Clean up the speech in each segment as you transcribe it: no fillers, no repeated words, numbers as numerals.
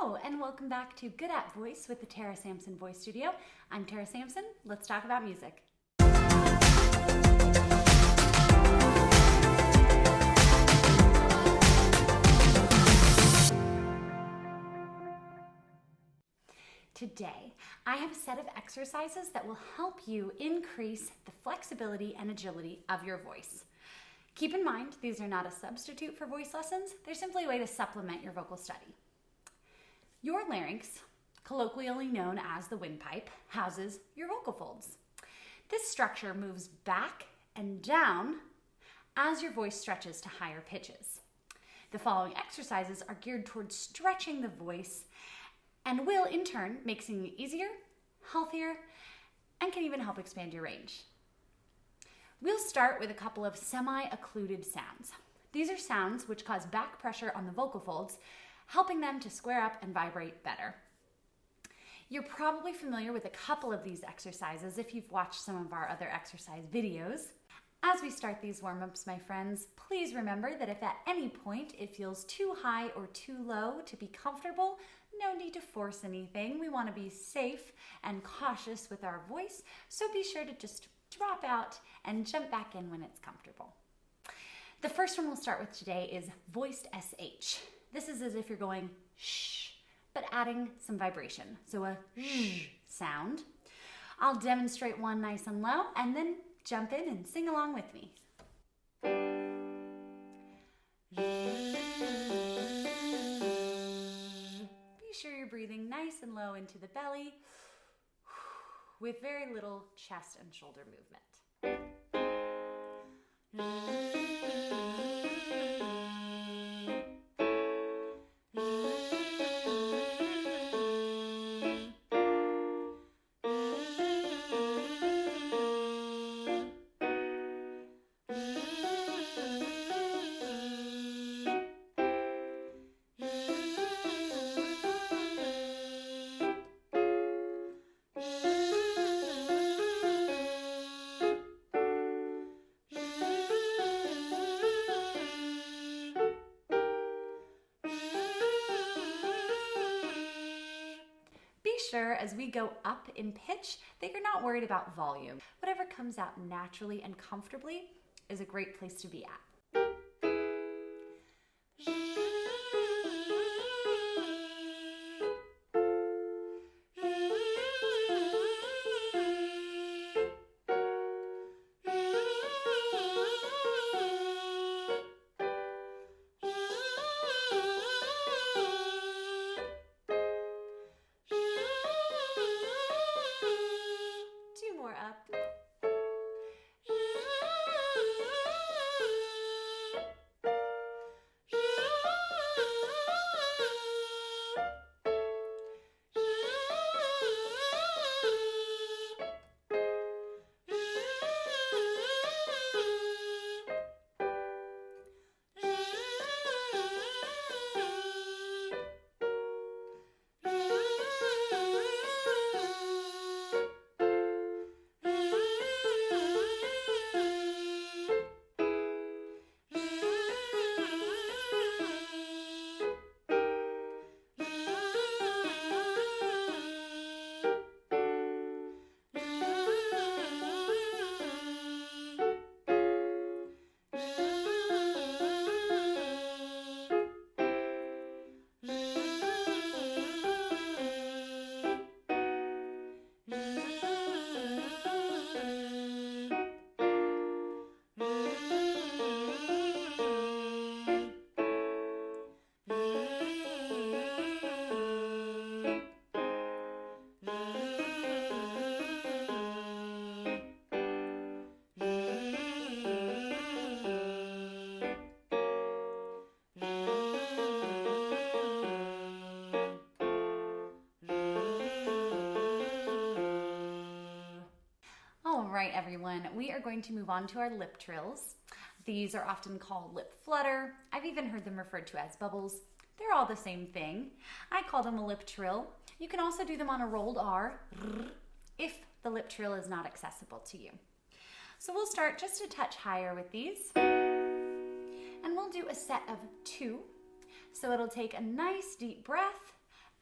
Hello, and welcome back to Good at Voice with the Tara Sampson Voice Studio. I'm Tara Sampson. Let's talk about music. Today, I have a set of exercises that will help you increase the flexibility and agility of your voice. Keep in mind, these are not a substitute for voice lessons. They're simply a way to supplement your vocal study. Your larynx, colloquially known as the windpipe, houses your vocal folds. This structure moves back and down as your voice stretches to higher pitches. The following exercises are geared towards stretching the voice and will, in turn, make singing easier, healthier, and can even help expand your range. We'll start with a couple of semi-occluded sounds. These are sounds which cause back pressure on the vocal folds, helping them to square up and vibrate better. You're probably familiar with a couple of these exercises if you've watched some of our other exercise videos. As we start these warm-ups, my friends, please remember that if at any point it feels too high or too low to be comfortable, no need to force anything. We want to be safe and cautious with our voice, so be sure to just drop out and jump back in when it's comfortable. The first one we'll start with today is voiced SH. This is as if you're going shh, but adding some vibration. So a sh sound. I'll demonstrate one nice and low, and then jump in and sing along with me. Be sure you're breathing nice and low into the belly with very little chest and shoulder movement. Sure, as we go up in pitch, that you're not worried about volume. Whatever comes out naturally and comfortably is a great place to be at. All right, everyone, we are going to move on to our lip trills. These are often called lip flutter. I've even heard them referred to as bubbles. They're all the same thing. I call them a lip trill. You can also do them on a rolled R if the lip trill is not accessible to you. So we'll start just a touch higher with these, and we'll do a set of 2. So it'll take a nice deep breath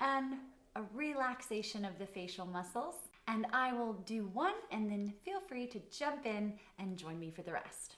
and a relaxation of the facial muscles. And I will do one, and then feel free to jump in and join me for the rest.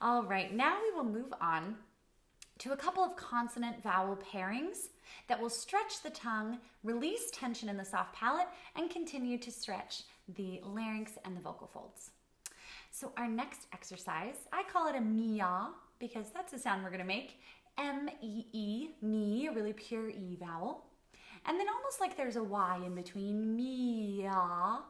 All right, now we will move on to a couple of consonant-vowel pairings that will stretch the tongue, release tension in the soft palate, and continue to stretch the larynx and the vocal folds. So our next exercise, I call it a mia because that's the sound we're gonna make. M-E-E, me, a really pure E vowel. And then almost like there's a Y in between, mia.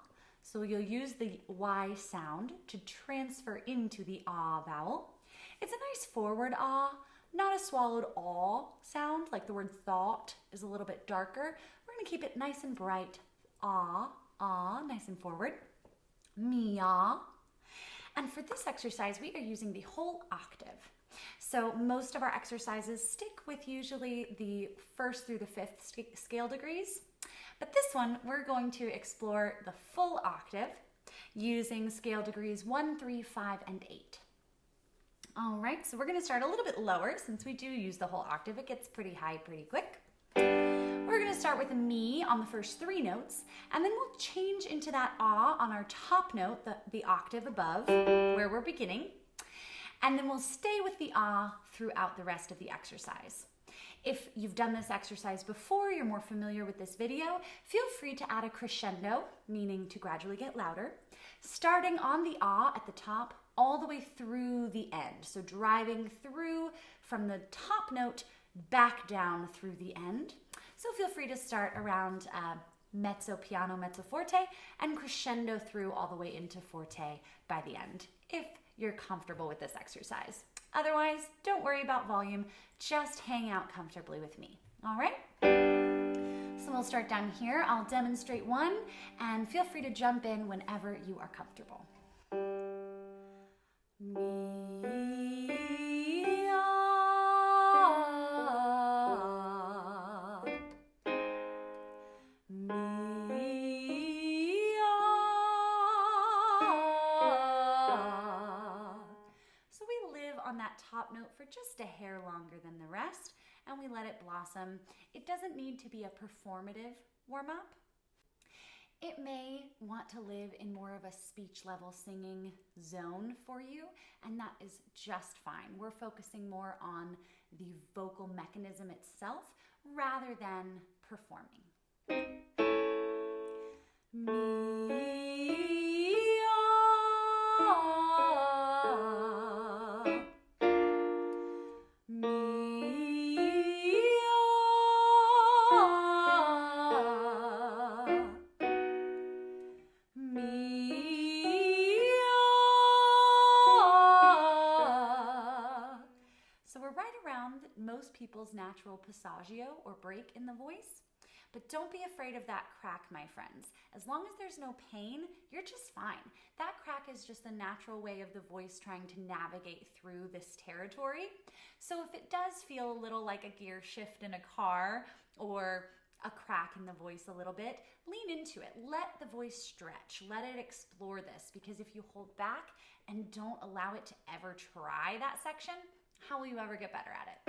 So you'll use the Y sound to transfer into the ah vowel. It's a nice forward ah, not a swallowed aw sound, like the word thought is a little bit darker. We're gonna keep it nice and bright. Ah, ah, nice and forward. Mia. And for this exercise, we are using the whole octave. So most of our exercises stick with usually the 1st through the 5th scale degrees. But this one, we're going to explore the full octave using scale degrees 1, 3, 5, and 8. All right, so we're gonna start a little bit lower since we do use the whole octave. It gets pretty high pretty quick. We're gonna start with a me on the first 3 notes, and then we'll change into that ah on our top note, the octave above, where we're beginning. And then we'll stay with the ah throughout the rest of the exercise. If you've done this exercise before, you're more familiar with this video, feel free to add a crescendo, meaning to gradually get louder, starting on the ah at the top all the way through the end. So driving through from the top note back down through the end. So feel free to start around mezzo piano, mezzo forte, and crescendo through all the way into forte by the end, if you're comfortable with this exercise. Otherwise, don't worry about volume, just hang out comfortably with me, all right? So we'll start down here. I'll demonstrate one, and feel free to jump in whenever you are comfortable. On that top note for just a hair longer than the rest, and we let it blossom. It doesn't need to be a performative warm-up. It may want to live in more of a speech level singing zone for you, and that is just fine. We're focusing more on the vocal mechanism itself rather than performing. Most people's natural passaggio or break in the voice, but don't be afraid of that crack, my friends. As long as there's no pain, you're just fine. That crack is just a natural way of the voice trying to navigate through this territory. So if it does feel a little like a gear shift in a car or a crack in the voice a little bit, lean into it. Let the voice stretch. Let it explore this, because if you hold back and don't allow it to ever try that section, how will you ever get better at it?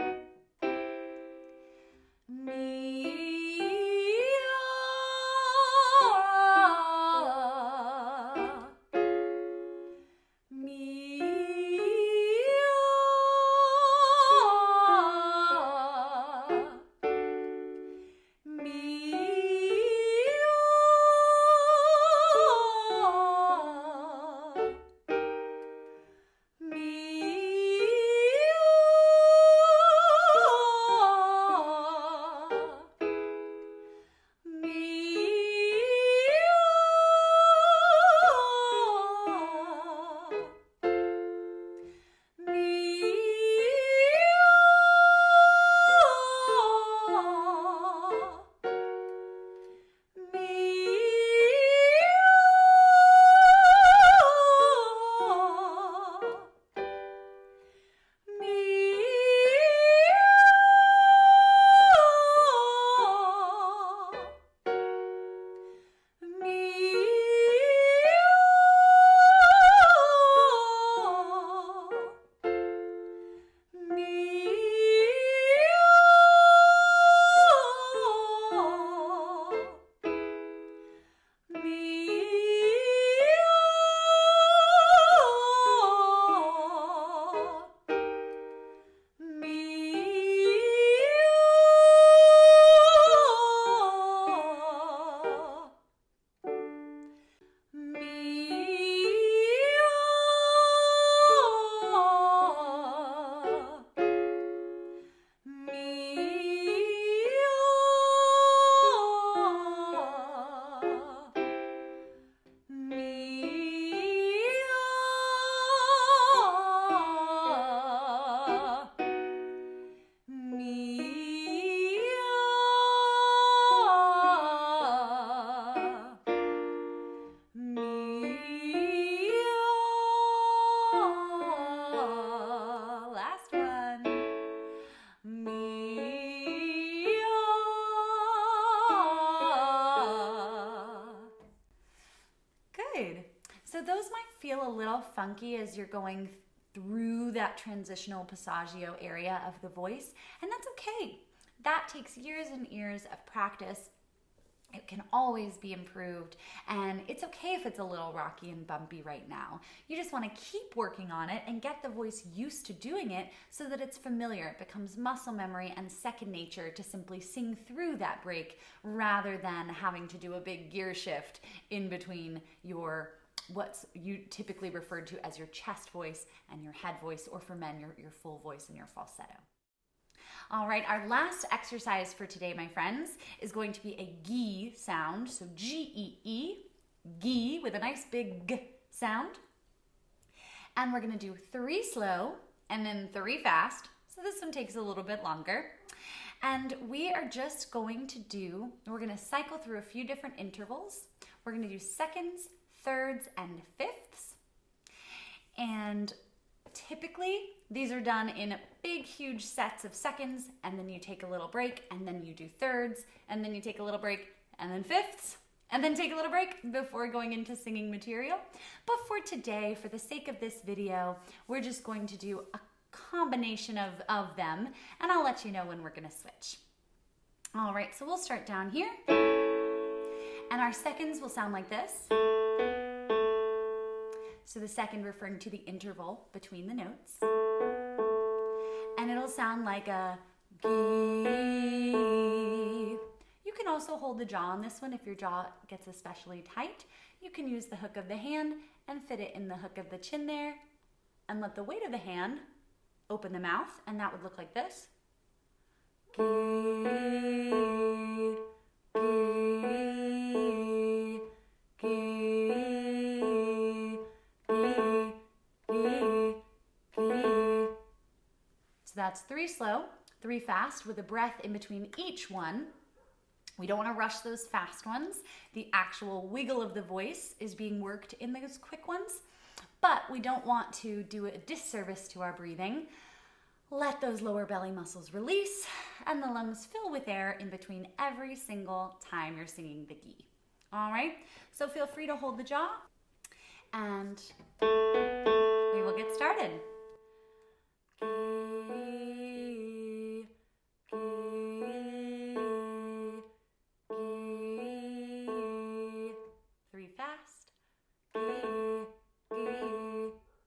So those might feel a little funky as you're going through that transitional passaggio area of the voice, and that's okay. That takes years and years of practice. It can always be improved, and it's okay if it's a little rocky and bumpy right now. You just want to keep working on it and get the voice used to doing it so that it's familiar. It becomes muscle memory and second nature to simply sing through that break rather than having to do a big gear shift in between your what's you typically referred to as your chest voice and your head voice, or for men, your full voice and your falsetto. All right, our last exercise for today, my friends, is going to be a Ghee sound. So G-E-E, Ghee, with a nice big G sound. And we're gonna do 3 slow and then 3 fast. So this one takes a little bit longer. And we are just going to we're gonna cycle through a few different intervals. We're gonna do seconds, thirds, and fifths. And typically, these are done in big, huge sets of seconds, and then you take a little break, and then you do thirds, and then you take a little break, and then fifths, and then take a little break before going into singing material. But for today, for the sake of this video, we're just going to do a combination of them, and I'll let you know when we're gonna switch. All right, so we'll start down here. And our seconds will sound like this. So the second referring to the interval between the notes. And it'll sound like a Ghee. You can also hold the jaw on this one if your jaw gets especially tight. You can use the hook of the hand and fit it in the hook of the chin there and let the weight of the hand open the mouth, and that would look like this. Ghee, ghee, ghee, ghee, ghee, ghee. So that's 3 slow, 3 fast with a breath in between each one. We don't want to rush those fast ones. The actual wiggle of the voice is being worked in those quick ones, but we don't want to do a disservice to our breathing. Let those lower belly muscles release and the lungs fill with air in between every single time you're singing the Ghee. All right, so feel free to hold the jaw and we will get started. Ghee, ghee, ghee. 3 fast. Ghee, ghee,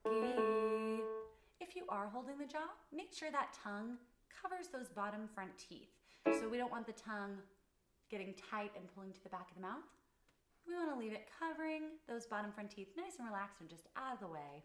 ghee. If you are holding the jaw, make sure that tongue covers those bottom front teeth. So we don't want the tongue getting tight and pulling to the back of the mouth. We want to leave it covering those bottom front teeth nice and relaxed and just out of the way.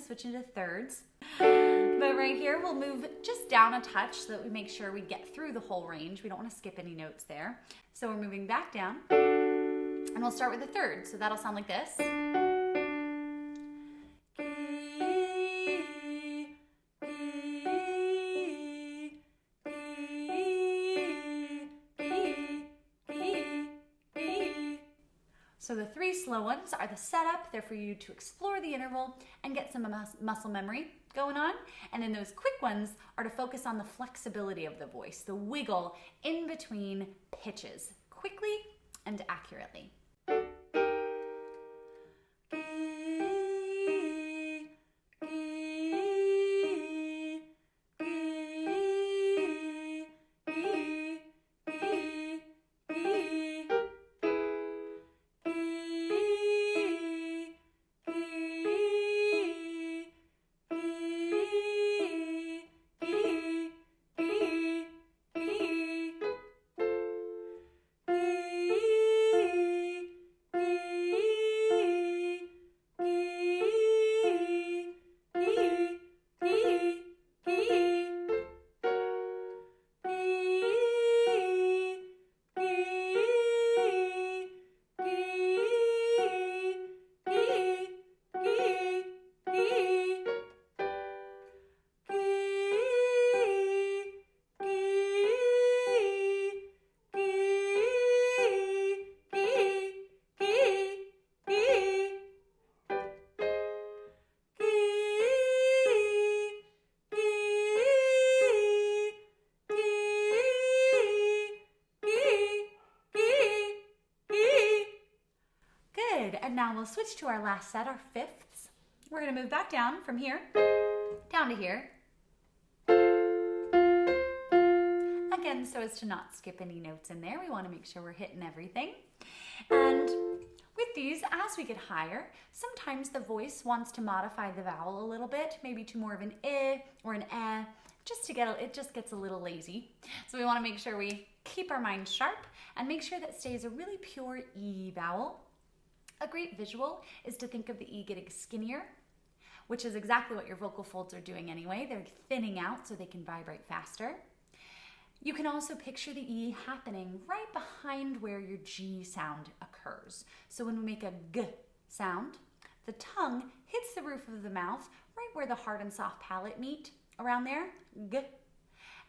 Switch into thirds. But right here, we'll move just down a touch so that we make sure we get through the whole range. We don't want to skip any notes there. So we're moving back down, and we'll start with the third. So that'll sound like this. So the 3 slow ones are the setup. They're for you to explore the interval and get some muscle memory going on. And then those quick ones are to focus on the flexibility of the voice, the wiggle in between pitches, quickly and accurately. now we'll switch to our last set, our fifths. We're going to move back down from here, down to here. Again, so as to not skip any notes in there. We want to make sure we're hitting everything. And with these, as we get higher, sometimes the voice wants to modify the vowel a little bit, maybe to more of an I or an eh, it just gets a little lazy. So we want to make sure we keep our mind sharp and make sure that stays a really pure E vowel. A great visual is to think of the E getting skinnier, which is exactly what your vocal folds are doing anyway. They're thinning out so they can vibrate faster. You can also picture the E happening right behind where your G sound occurs. So when we make a G sound, the tongue hits the roof of the mouth right where the hard and soft palate meet, around there, G.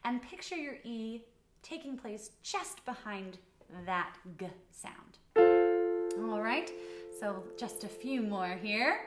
And picture your E taking place just behind that G sound. All right, so just a few more here.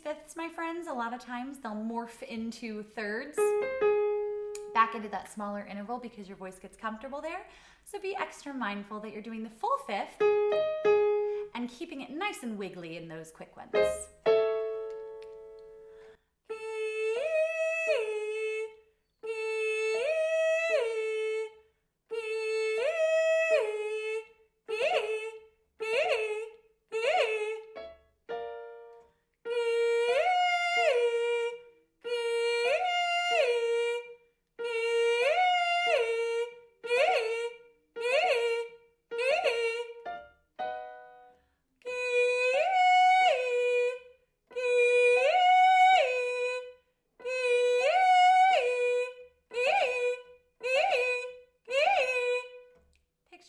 Fifths, my friends, a lot of times they'll morph into thirds, back into that smaller interval because your voice gets comfortable there. So be extra mindful that you're doing the full fifth and keeping it nice and wiggly in those quick ones.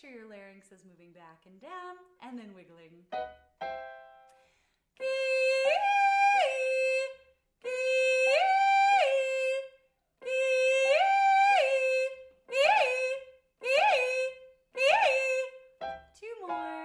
Your larynx is moving back and down and then wiggling. Two more.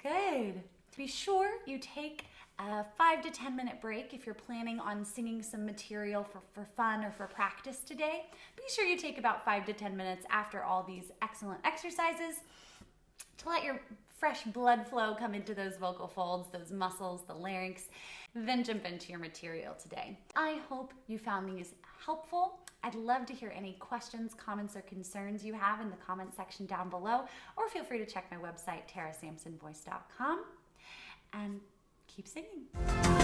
Good. Be sure you take a 5 to 10 minute break if you're planning on singing some material for fun or for practice today. Be sure you take about 5 to 10 minutes after all these excellent exercises to let your fresh blood flow come into those vocal folds, those muscles, the larynx, then jump into your material today. I hope you found these helpful. I'd love to hear any questions, comments, or concerns you have in the comment section down below, or feel free to check my website, tarasamsonvoice.com, and keep singing.